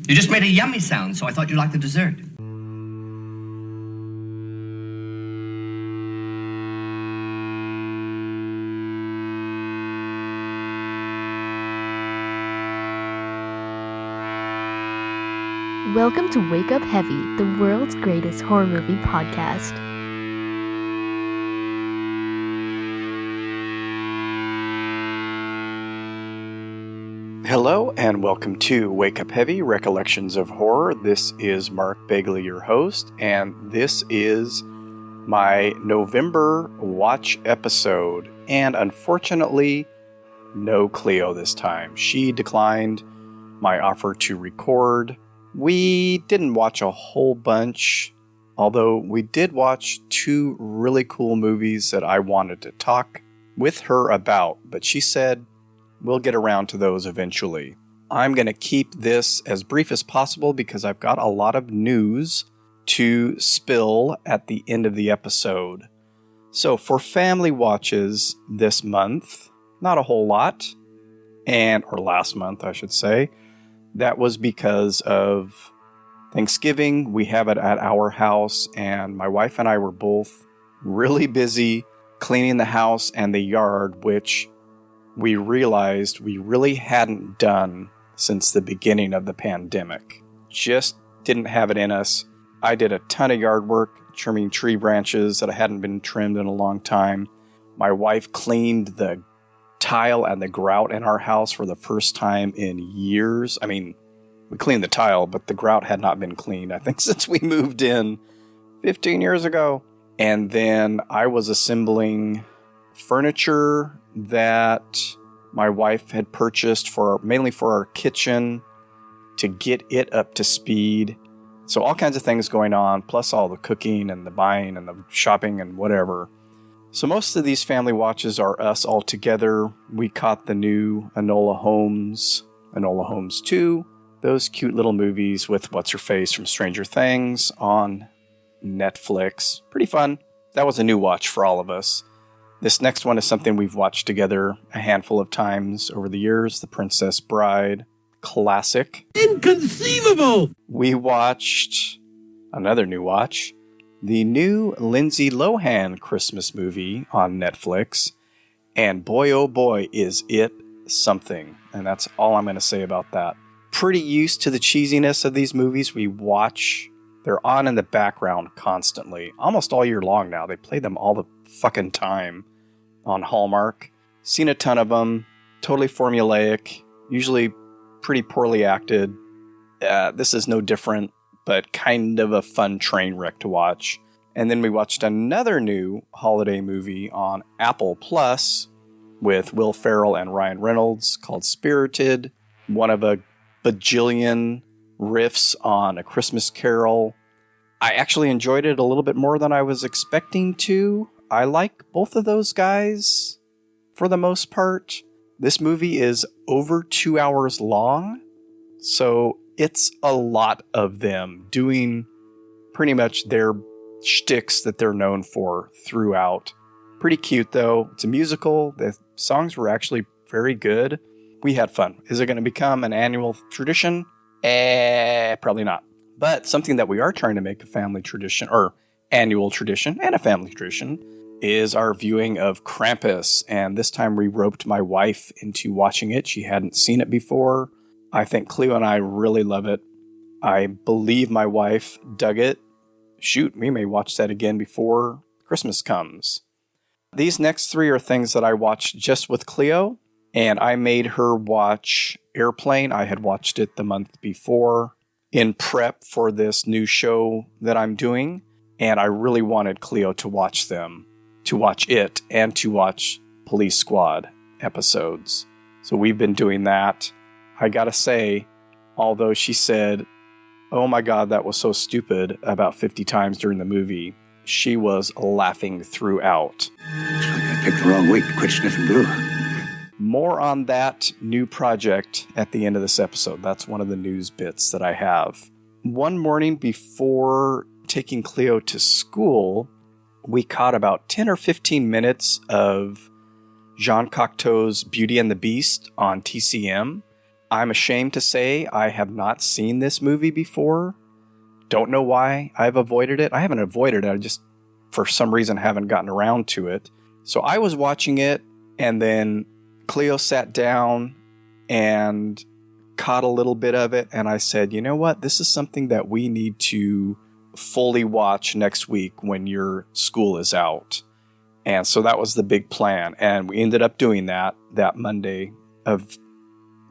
You just made a yummy sound, so I thought you'd like the dessert. Welcome to Wake Up Heavy, the world's greatest horror movie podcast. Hello and welcome to Wake Up Heavy, Recollections of Horror. This is Mark Begley, your host, and this is my November watch episode. And unfortunately, no Cleo this time. She declined my offer to record. We didn't watch a whole bunch, although we did watch two really cool movies that I wanted to talk with her about, but she said we'll get around to those eventually. I'm going to keep this as brief as possible because I've got a lot of news to spill at the end of the episode. So for family watches this month, not a whole lot, or last month I should say. That was because of Thanksgiving. We have it at our house, and my wife and I were both really busy cleaning the house and the yard, which we realized we really hadn't done since the beginning of the pandemic. Just didn't have it in us. I did a ton of yard work, trimming tree branches that hadn't been trimmed in a long time. My wife cleaned the tile and the grout in our house for the first time in years. I mean, we cleaned the tile, but the grout had not been cleaned, I think, since we moved in 15 years ago. And then I was assembling furniture that my wife had purchased mainly for our kitchen to get it up to speed. So all kinds of things going on, plus all the cooking and the buying and the shopping and whatever. So most of these family watches are us all together. We caught the new Enola Holmes 2, those cute little movies with What's-Her-Face from Stranger Things on Netflix. Pretty fun. That was a new watch for all of us. This next one is something we've watched together a handful of times over the years, The Princess Bride. Classic. Inconceivable! We watched another new watch, the new Lindsay Lohan Christmas movie on Netflix, and boy oh boy is it something, and that's all I'm going to say about that. Pretty used to the cheesiness of these movies we watch. They're on in the background constantly, almost all year long now. They play them all the fucking time on Hallmark. Seen a ton of them, totally formulaic, usually pretty poorly acted. This is no different, but kind of a fun train wreck to watch. And then we watched another new holiday movie on Apple Plus with Will Ferrell and Ryan Reynolds called Spirited, one of a bajillion riffs on A Christmas Carol. I actually enjoyed it a little bit more than I was expecting to. I like both of those guys for the most part. This movie is over 2 hours long, so it's a lot of them doing pretty much their shticks that they're known for throughout. Pretty cute, though. It's a musical. The songs were actually very good. We had fun. Is it going to become an annual tradition? Probably not. But something that we are trying to make a family tradition, or annual tradition, and a family tradition, is our viewing of Krampus. And this time we roped my wife into watching it. She hadn't seen it before. I think Cleo and I really love it. I believe my wife dug it. Shoot, we may watch that again before Christmas comes. These next three are things that I watched just with Cleo, and I made her watch Airplane. I had watched it the month before in prep for this new show that I'm doing, and I really wanted Cleo to watch them, to watch it, and to watch Police Squad episodes. So we've been doing that. I gotta say, although she said, "Oh my God, that was so stupid," about 50 times during the movie, she was laughing throughout. I picked the wrong week to quit sniffing glue. More on that new project at the end of this episode. That's one of the news bits that I have. One morning before taking Cleo to school, we caught about 10 or 15 minutes of Jean Cocteau's Beauty and the Beast on TCM. I'm ashamed to say I have not seen this movie before. Don't know why I've avoided it. I haven't avoided it. I just, for some reason, haven't gotten around to it. So I was watching it, and then Cleo sat down and caught a little bit of it, and I said, you know what? This is something that we need to fully watch next week when your school is out. And so that was the big plan. And we ended up doing that Monday of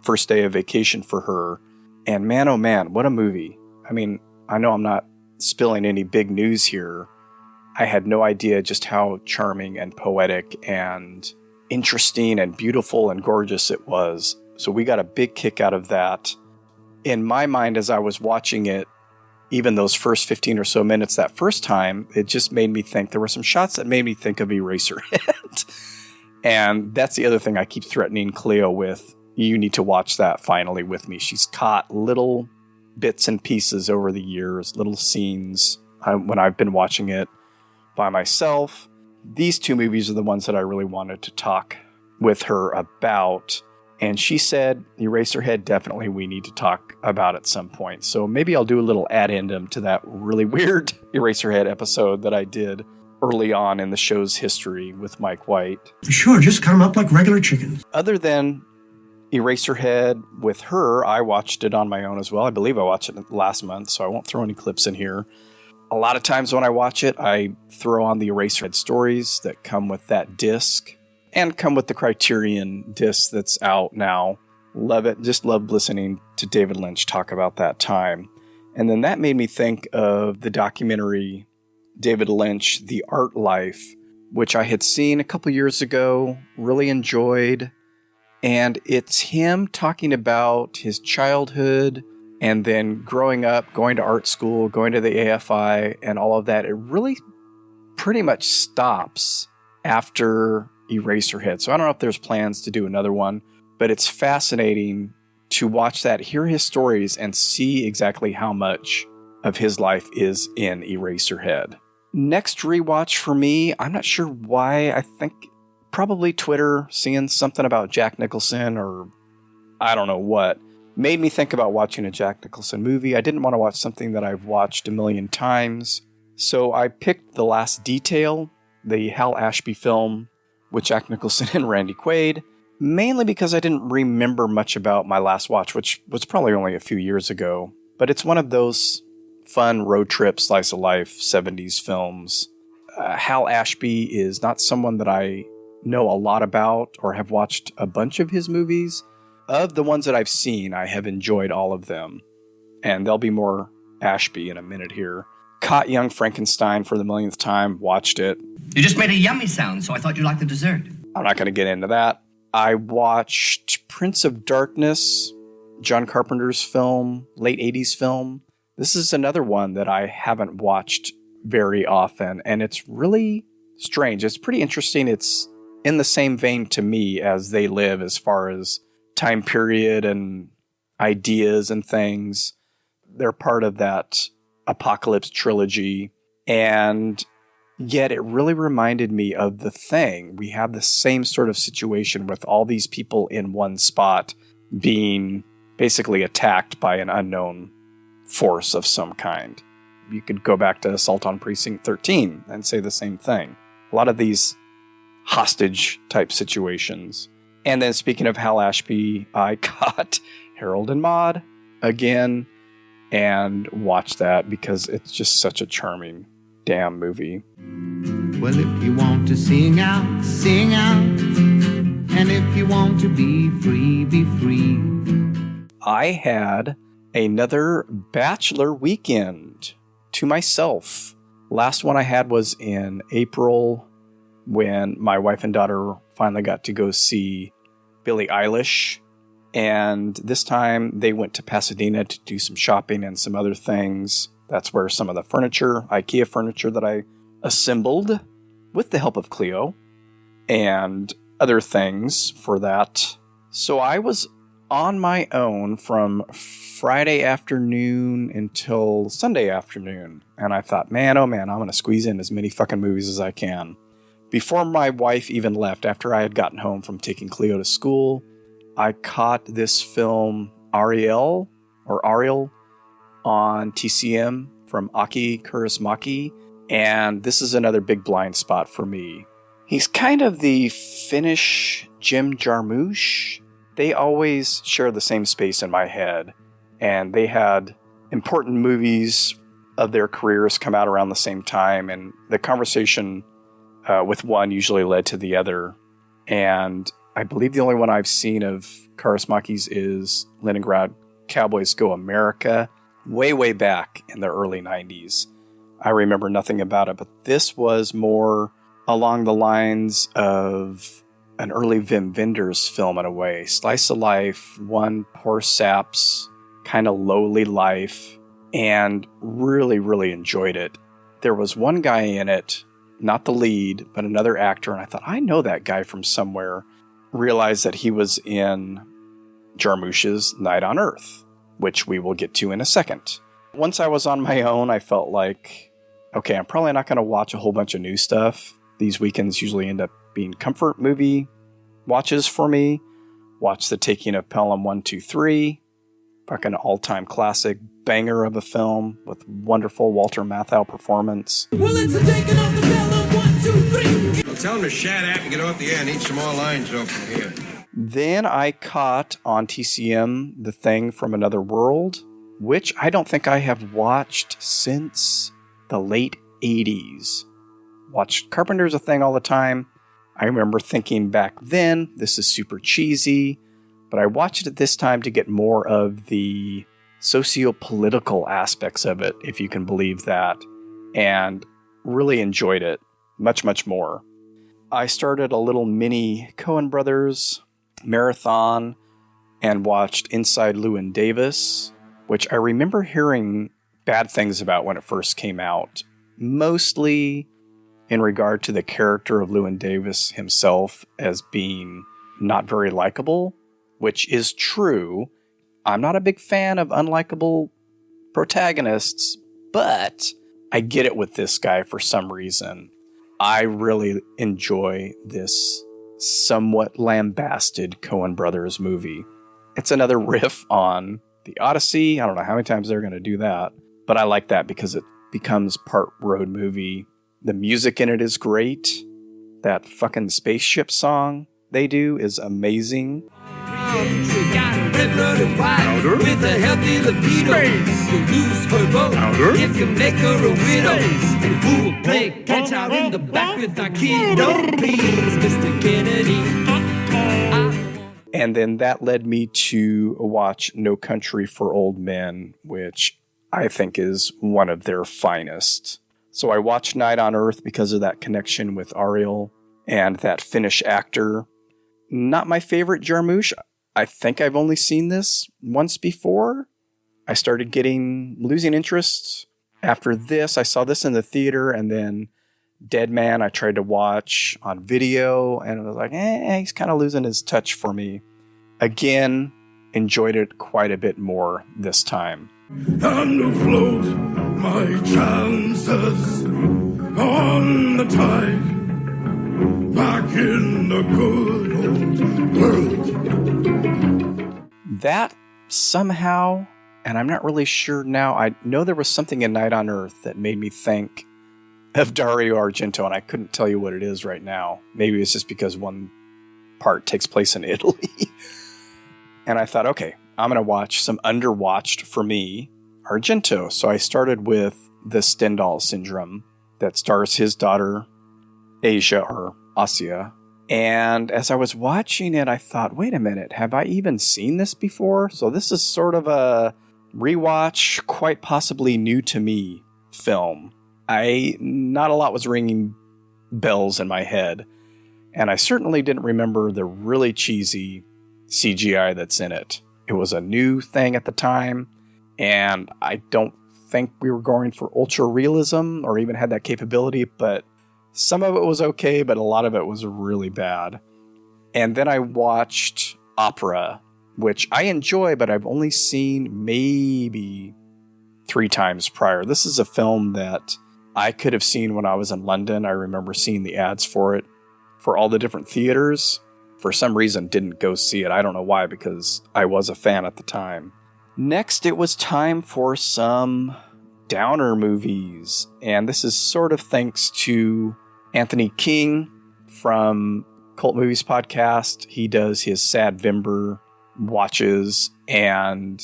first day of vacation for her. And man, oh man, what a movie. I mean, I know I'm not spilling any big news here. I had no idea just how charming and poetic and interesting and beautiful and gorgeous it was. So we got a big kick out of that. In my mind, as I was watching it, even those first 15 or so minutes that first time, it just made me think, there were some shots that made me think of Eraserhead. And that's the other thing I keep threatening Cleo with. You need to watch that finally with me. She's caught little bits and pieces over the years, little scenes when I've been watching it by myself. These two movies are the ones that I really wanted to talk with her about. And she said, Eraserhead, definitely we need to talk about at some point. So maybe I'll do a little addendum to that really weird Eraserhead episode that I did early on in the show's history with Mike White. Sure, just cut them up like regular chickens. Other than Eraserhead with her, I watched it on my own as well. I believe I watched it last month, so I won't throw any clips in here. A lot of times when I watch it, I throw on the Eraserhead stories that come with that disc. And come with the Criterion disc that's out now. Love it. Just loved listening to David Lynch talk about that time. And then that made me think of the documentary David Lynch, The Art Life, which I had seen a couple years ago, really enjoyed. And it's him talking about his childhood and then growing up, going to art school, going to the AFI and all of that. It really pretty much stops after Eraserhead. So I don't know if there's plans to do another one, but it's fascinating to watch that, hear his stories, and see exactly how much of his life is in Eraserhead. Next rewatch for me, I'm not sure why. I think probably Twitter, seeing something about Jack Nicholson or I don't know what, made me think about watching a Jack Nicholson movie. I didn't want to watch something that I've watched a million times. So I picked The Last Detail, the Hal Ashby film with Jack Nicholson and Randy Quaid, mainly because I didn't remember much about my last watch, which was probably only a few years ago. But it's one of those fun road trip, slice of life 70s films. Hal Ashby is not someone that I know a lot about or have watched a bunch of his movies. Of the ones that I've seen, I have enjoyed all of them. And there'll be more Ashby in a minute here. Caught Young Frankenstein for the millionth time, watched it. You just made a yummy sound, so I thought you'd like the dessert. I'm not going to get into that. I watched Prince of Darkness, John Carpenter's film, late 80s film. This is another one that I haven't watched very often, and it's really strange. It's pretty interesting. It's in the same vein to me as They Live as far as time period and ideas and things. They're part of that Apocalypse trilogy, and yet it really reminded me of The Thing. We have the same sort of situation with all these people in one spot being basically attacked by an unknown force of some kind. You could go back to Assault on Precinct 13 and say the same thing. A lot of these hostage type situations. And then speaking of Hal Ashby, I got Harold and Maude again and watched that because it's just such a charming damn movie. Well, if you want to sing out, sing out. And if you want to be free, be free. I had another bachelor weekend to myself. Last one I had was in April when my wife and daughter finally got to go see Billie Eilish. And this time they went to Pasadena to do some shopping and some other things. That's where some of the furniture, IKEA furniture that I assembled with the help of Cleo and other things for that. So I was on my own from Friday afternoon until Sunday afternoon. And I thought, man, oh man, I'm going to squeeze in as many fucking movies as I can. Before my wife even left, after I had gotten home from taking Cleo to school, I caught this film Ariel on TCM from Aki Kaurismäki, and this is another big blind spot for me. He's kind of the Finnish Jim Jarmusch. They always share the same space in my head, and they had important movies of their careers come out around the same time, and the conversation with one usually led to the other. And I believe the only one I've seen of Kaurismäki's is Leningrad Cowboys Go America, way back in the early 90s. I remember nothing about it, but this was more along the lines of an early Wim Wenders film in a way. Slice of life, one poor sap's kind of lowly life, and really enjoyed it. There was one guy in it, not the lead, but another actor, and I thought, I know that guy from somewhere. Realized that he was in Jarmusch's Night on Earth, which we will get to in a second. Once I was on my own, I felt like, okay, I'm probably not going to watch a whole bunch of new stuff. These weekends usually end up being comfort movie watches for me. Watch The Taking of Pelham 1, 2, 3. Fucking all-time classic banger of a film with wonderful Walter Matthau performance. Well, it's a taking of the Pelham 1, 2, 3. Well, tell him to shut up and get off the air and eat some more lines off from here. Then I caught on TCM The Thing from Another World, which I don't think I have watched since the late 80s. Watched Carpenter's A Thing all the time. I remember thinking back then, this is super cheesy, but I watched it this time to get more of the socio-political aspects of it, if you can believe that, and really enjoyed it much more. I started a little mini Coen Brothers marathon and watched Inside Llewyn Davis, which I remember hearing bad things about when it first came out, mostly in regard to the character of Llewyn Davis himself as being not very likable, which is true. I'm not a big fan of unlikable protagonists, but I get it with this guy for some reason. I really enjoy this somewhat lambasted Coen Brothers movie. It's another riff on The Odyssey. I don't know how many times they're going to do that, but I like that because it becomes part road movie. The music in it is great. That fucking spaceship song they do is amazing. Louder. With a healthy libido, you lose her boat. Louder. If you make her a widow, and who will play catch out in the back with our kid? Don't please, Mr. Kennedy. And then that led me to watch No Country for Old Men, which I think is one of their finest. So I watched Night on Earth because of that connection with Ariel and that Finnish actor. Not my favorite Jarmusch. I think I've only seen this once before. I started losing interest. After this, I saw this in the theater, and then Dead Man I tried to watch on video, and I was like, he's kind of losing his touch for me. Again, enjoyed it quite a bit more this time. And afloat my chances on the tide, back in the good old world. That somehow, and I'm not really sure now, I know there was something in Night on Earth that made me think of Dario Argento, and I couldn't tell you what it is right now. Maybe it's just because one part takes place in Italy. And I thought, okay, I'm going to watch some underwatched, for me, Argento. So I started with The Stendhal Syndrome that stars his daughter, Asia. And as I was watching it, I thought, wait a minute, have I even seen this before? So this is sort of a rewatch, quite possibly new to me film. Not a lot was ringing bells in my head. And I certainly didn't remember the really cheesy CGI that's in it. It was a new thing at the time, and I don't think we were going for ultra realism or even had that capability, but some of it was okay, but a lot of it was really bad. And then I watched Opera, which I enjoy, but I've only seen maybe 3 times prior. This is a film that I could have seen when I was in London. I remember seeing the ads for it for all the different theaters. for some reason didn't go see it. I don't know why, because I was a fan at the time. Next, it was time for some downer movies. And this is sort of thanks to Anthony King from Cult Movies Podcast. He does his Sadvember watches and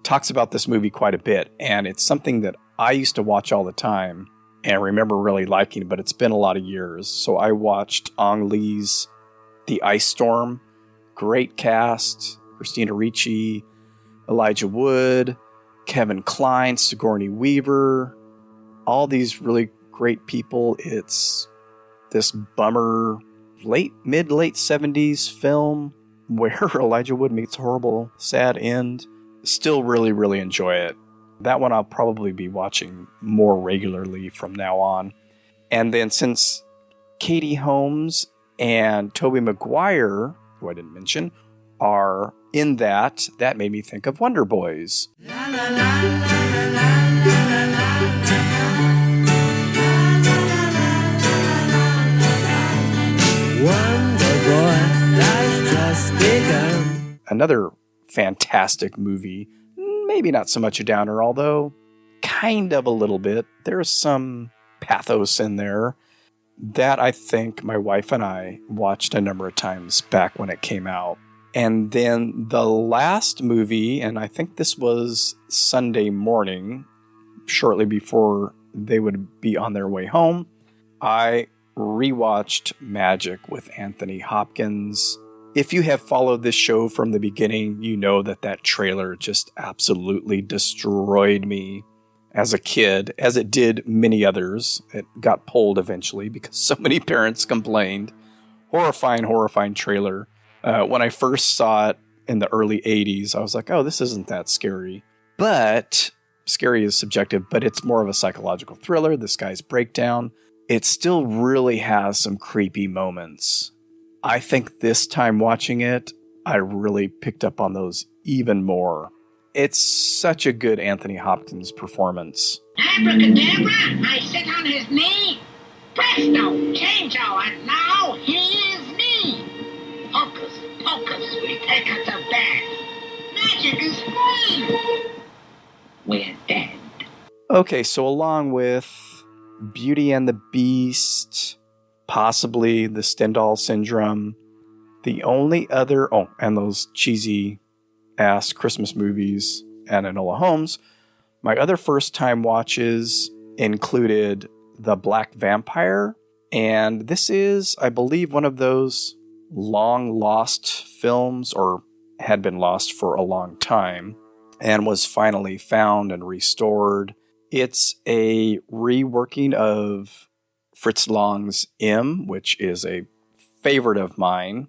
talks about this movie quite a bit. And it's something that I used to watch all the time and remember really liking, but it's been a lot of years. So I watched Ang Lee's The Ice Storm. Great cast. Christina Ricci, Elijah Wood, Kevin Kline, Sigourney Weaver. All these really great people. It's this bummer late 70s film where Elijah Wood meets a horrible, sad end. Still really, really enjoy it. That one I'll probably be watching more regularly from now on. And then since Katie Holmes and Tobey Maguire, who I didn't mention, are in that made me think of Wonder Boys. Wonder Boy, life's just begun. Another fantastic movie. Maybe not so much a downer, although kind of a little bit. There's some pathos in there that I think my wife and I watched a number of times back when it came out. And then the last movie, and I think this was Sunday morning, shortly before they would be on their way home, I rewatched Magic with Anthony Hopkins. If you have followed this show from the beginning, you know that trailer just absolutely destroyed me as a kid, as it did many others. It got pulled eventually because so many parents complained. Horrifying trailer. When I first saw it in the early 80s, I was like, oh, this isn't that scary. But scary is subjective, but it's more of a psychological thriller. This guy's breakdown. It still really has some creepy moments. I think this time watching it, I really picked up on those even more. It's such a good Anthony Hopkins performance. Abracadabra, I sit on his knee. Presto, change-o, and now he is me. Hocus pocus, we take her to bed. Magic is free. We're dead. Okay, so along with Beauty and the Beast, possibly the Stendhal Syndrome, the only other... Oh, and those cheesy-ass Christmas movies and Enola Holmes. My other first-time watches included The Black Vampire, and this is, I believe, one of those long-lost films, or had been lost for a long time, and was finally found and restored. It's a reworking of Fritz Lang's M, which is a favorite of mine,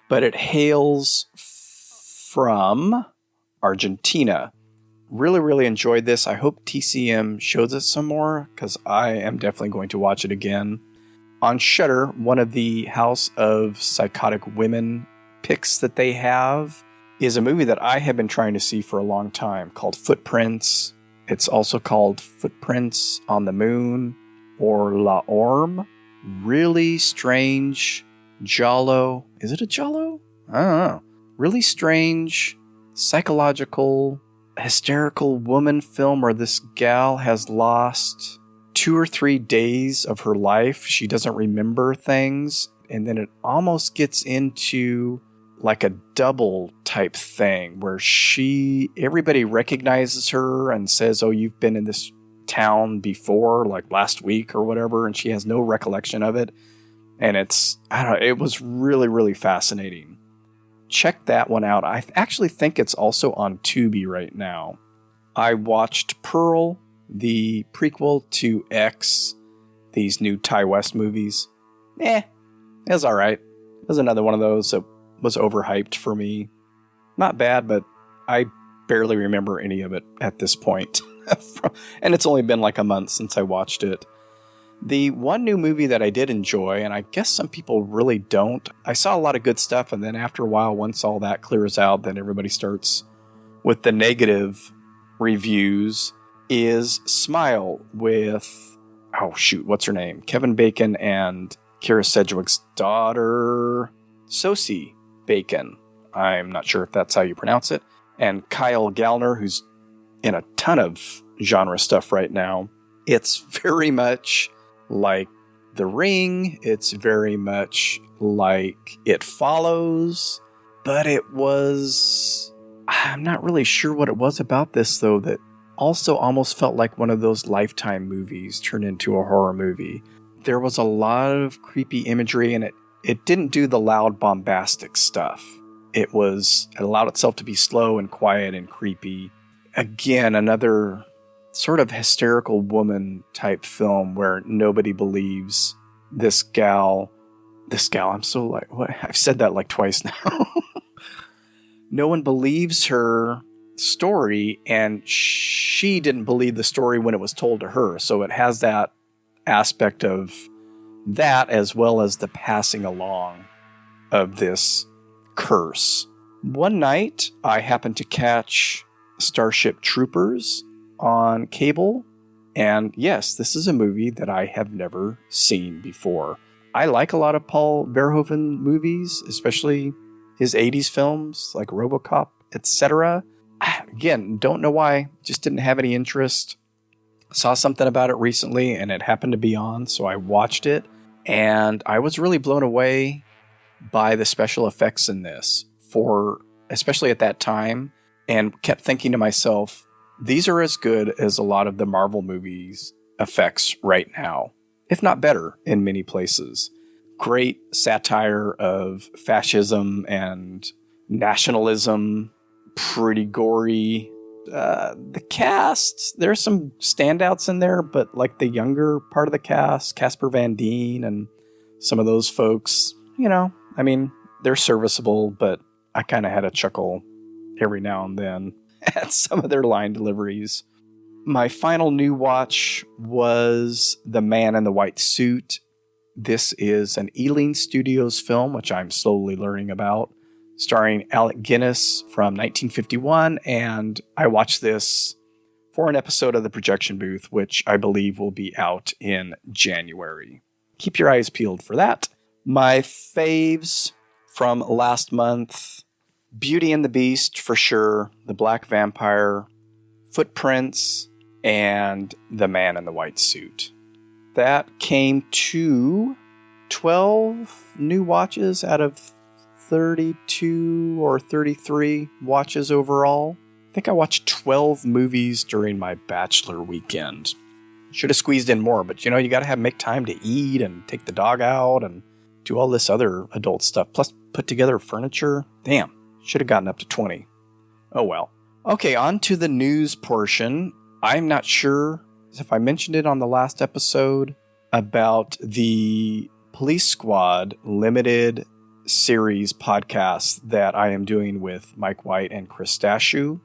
but it hails from Argentina. Really, really enjoyed this. I hope TCM shows it some more, because I am definitely going to watch it again. On Shudder, one of the House of Psychotic Women picks that they have is a movie that I have been trying to see for a long time called Footprints. It's also called Footprints on the Moon, or La Orme. Really strange giallo. Is it a giallo? I don't know. Really strange, psychological, hysterical woman film where this gal has lost 2 or 3 days of her life. She doesn't remember things. And then it almost gets into like a double type thing where everybody recognizes her and says, oh, you've been in this town before, like last week or whatever, and she has no recollection of it. And it was really, really fascinating. Check that one out. I actually think it's also on Tubi right now. I watched Pearl, the prequel to X, these new Ty West movies. It was alright. It was another one of those that was overhyped for me. Not bad, but I barely remember any of it at this point. And it's only been like a month since I watched it. The one new movie that I did enjoy, and I guess some people really don't, I saw a lot of good stuff, and then after a while, once all that clears out, then everybody starts with the negative reviews, is Smile with, what's her name? Kevin Bacon and Kira Sedgwick's daughter. Sosie Bacon. I'm not sure if that's how you pronounce it. And Kyle Gallner, who's in a ton of genre stuff right now. It's very much like The Ring. It's very much like It Follows. But I'm not really sure what it was about this, though, that also almost felt like one of those Lifetime movies turned into a horror movie. There was a lot of creepy imagery, and it didn't do the loud, bombastic stuff. It allowed itself to be slow and quiet and creepy. Again, another sort of hysterical woman type film where nobody believes this gal, I'm so like, what? I've said that like twice now. No one believes her story, and she didn't believe the story when it was told to her. So it has that aspect of that, as well as the passing along of this curse. One night, I happened to catch Starship Troopers on cable, and yes, this is a movie that I have never seen before. I like a lot of Paul Verhoeven movies, especially his 80s films like RoboCop, etc. Again, don't know why, just didn't have any interest. Saw something about it recently and it happened to be on, so I watched it, and I was really blown away by the special effects in this, especially at that time, and kept thinking to myself, these are as good as a lot of the Marvel movies' effects right now, if not better in many places. Great satire of fascism and nationalism, pretty gory. The cast, there's some standouts in there, but like the younger part of the cast, Casper Van Dien and some of those folks, they're serviceable, but I kind of had a chuckle every now and then at some of their line deliveries. My final new watch was The Man in the White Suit. This is an Ealing Studios film, which I'm slowly learning about, starring Alec Guinness from 1951, and I watched this for an episode of The Projection Booth, which I believe will be out in January. Keep your eyes peeled for that. My faves from last month: Beauty and the Beast, for sure, The Black Vampire, Footprints, and The Man in the White Suit. That came to 12 new watches out of 32 or 33 watches overall. I think I watched 12 movies during my bachelor weekend. Should have squeezed in more, but you got to make time to eat and take the dog out and do all this other adult stuff, plus put together furniture. Damn, should have gotten up to 20. Oh well. Okay, on to the news portion. I'm not sure if I mentioned it on the last episode about the Police Squad limited series podcast that I am doing with Mike White and Chris Stashu.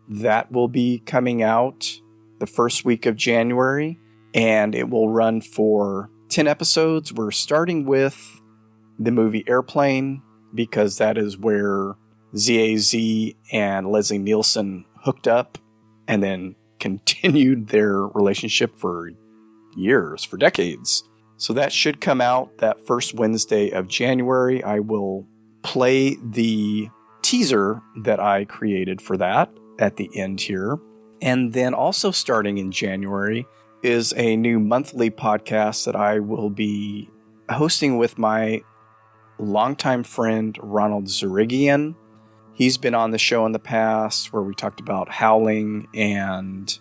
That will be coming out the first week of January, and it will run for 10 episodes. We're starting with the movie Airplane, because that is where ZAZ and Leslie Nielsen hooked up and then continued their relationship for years, for decades. So that should come out that first Wednesday of January. I will play the teaser that I created for that at the end here. And then also starting in January is a new monthly podcast that I will be hosting with my longtime friend, Ronald Zurigian. He's been on the show in the past where we talked about Howling and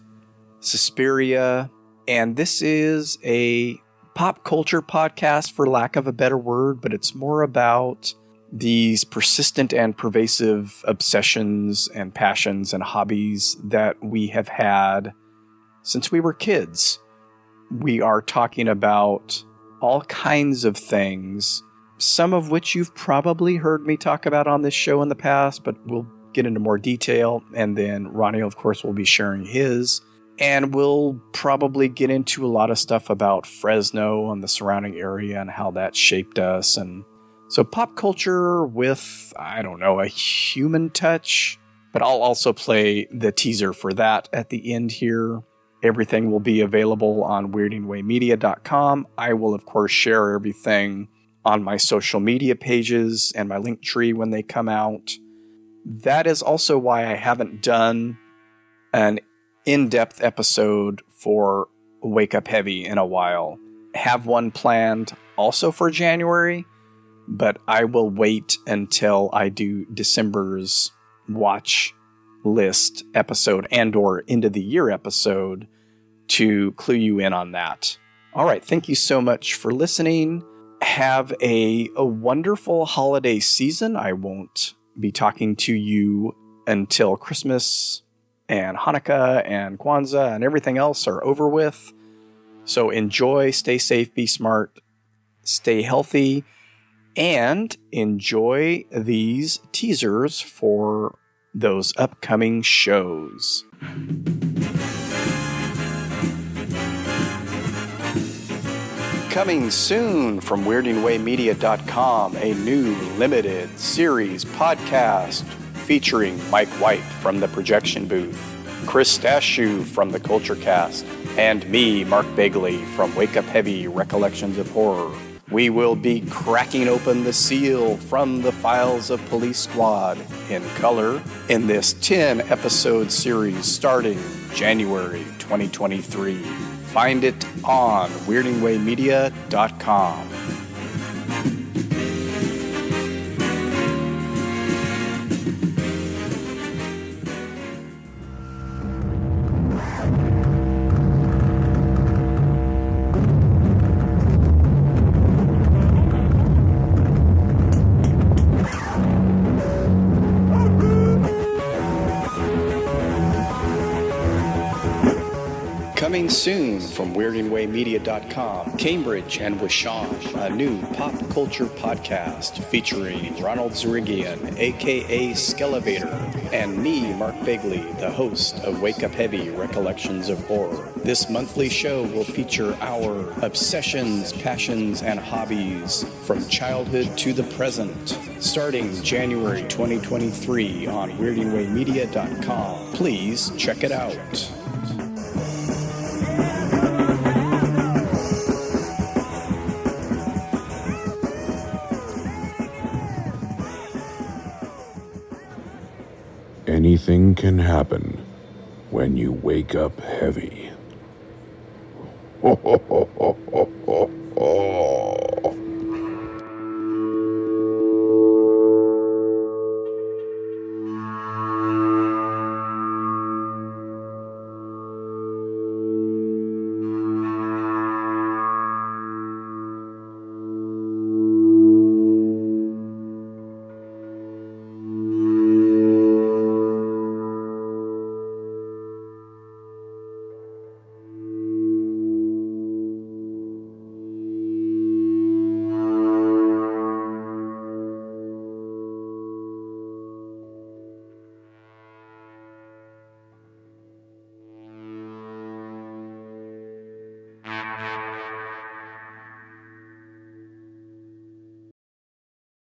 Suspiria. And this is a pop culture podcast, for lack of a better word, but it's more about these persistent and pervasive obsessions and passions and hobbies that we have had since we were kids. We are talking about all kinds of things, some of which you've probably heard me talk about on this show in the past, but we'll get into more detail. And then Ronnie, of course, will be sharing his. And we'll probably get into a lot of stuff about Fresno and the surrounding area and how that shaped us. And so pop culture with, a human touch. But I'll also play the teaser for that at the end here. Everything will be available on weirdingwaymedia.com. I will, of course, share everything on my social media pages and my link tree when they come out. That is also why I haven't done an in-depth episode for Wake Up Heavy in a while. Have one planned also for January, but I will wait until I do December's watch list episode and or end of the year episode to clue you in on that. All right, thank you so much for listening. Have a wonderful holiday season. I won't be talking to you until Christmas and Hanukkah and Kwanzaa and everything else are over with. So enjoy, stay safe, be smart, stay healthy, and enjoy these teasers for those upcoming shows. Coming soon from WeirdingWayMedia.com, a new limited series podcast featuring Mike White from the Projection Booth, Chris Stashew from the Culture Cast, and me, Mark Begley from Wake Up Heavy Recollections of Horror. We will be cracking open the seal from the files of Police Squad in color in this 10-episode series starting January 2023. Find it on WeirdingWayMedia.com. Coming soon from WeirdingWayMedia.com, Cambridge and Wishaw, a new pop culture podcast featuring Ronald Zerigian, a.k.a. Skelevator, and me, Mark Begley, the host of Wake Up Heavy Recollections of Horror. This monthly show will feature our obsessions, passions, and hobbies from childhood to the present, starting January 2023 on WeirdingWayMedia.com. Please check it out. Anything can happen when you wake up heavy. Ho, ho, ho, ho, ho, ho.